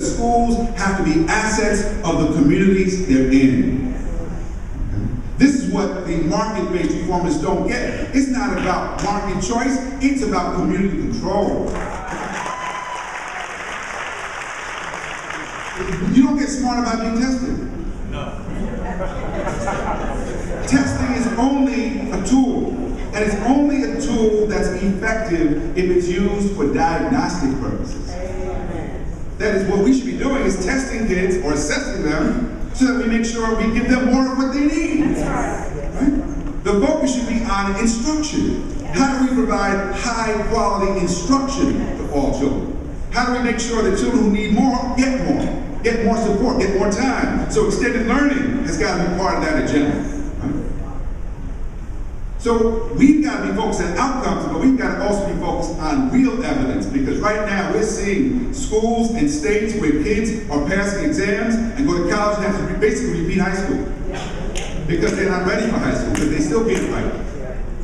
Schools have to be assets of the communities they're in. This is what the market-based reformers don't get. It's not about market choice, it's about community control. You don't get smart about being tested. No. Testing is only a tool, and it's only a tool that's effective if it's used for diagnostic purposes. That is what we should be doing, is testing kids or assessing them so that we make sure we give them more of what they need. Right? The focus should be on instruction. How do we provide high quality instruction to all children? How do we make sure that children who need more, get more support, get more time? So extended learning has got to be part of that agenda. So we've got to be focused on outcomes, but we've got to also be focused on real evidence, because right now we're seeing schools and states where kids are passing exams and go to college and have to basically repeat high school because they're not ready for high school, because they still can't write.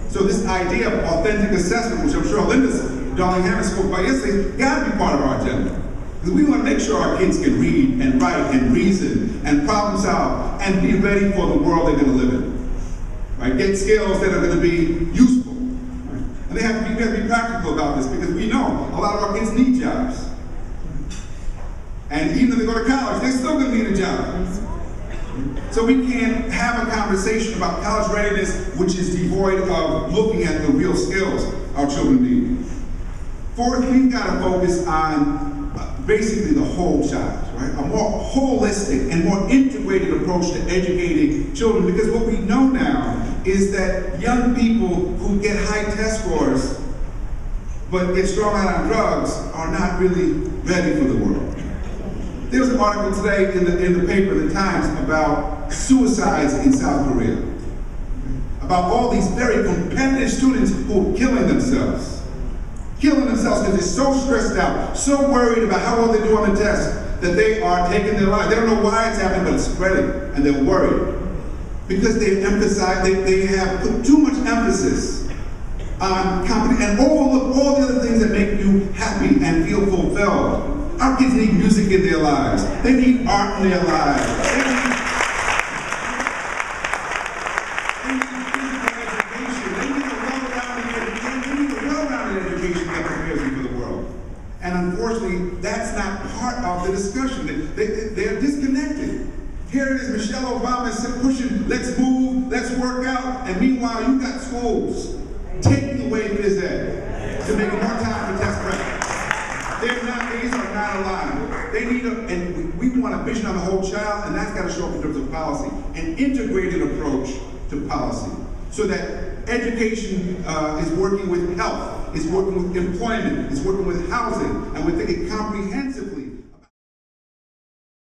So this idea of authentic assessment, which I'm sure Darling Hammond spoke about yesterday, got to be part of our agenda. Because we want to make sure our kids can read and write and reason and problem solve and be ready for the world they're going to live in. Right? Get skills that are going to be useful. Right? And we have to be practical about this, because we know a lot of our kids need jobs. And even if they go to college, they're still going to need a job. So we can't have a conversation about college readiness which is devoid of looking at the real skills our children need. Fourth, we've got to focus on basically the whole child, right? A more holistic and more integrated approach to educating children, because what we know now is that young people who get high test scores but get strung out on drugs are not really ready for the world. There was an article today in the paper, The Times, about suicides in South Korea. About all these very competitive students who are killing themselves. Killing themselves because they're so stressed out, so worried about how well they do on the test, that they are taking their lives. They don't know why it's happening, but it's spreading, and they're worried. Because they have put too much emphasis on competition and overlook all the other things that make you happy and feel fulfilled. Our kids need music in their lives. They need art in their lives. They need physical education. They need a well-rounded education. They need a well-rounded education that prepares them for the world. And unfortunately, that's not part of the discussion. They're disconnected. Here it is, Michelle Obama is pushing, let's move, let's work out, and meanwhile you've got schools taking away phys ed to make more time for test prep. These are not aligned. They need and we want a vision on the whole child, and that's got to show up in terms of policy, an integrated approach to policy, so that education is working with health, is working with employment, is working with housing, and we're thinking comprehensive.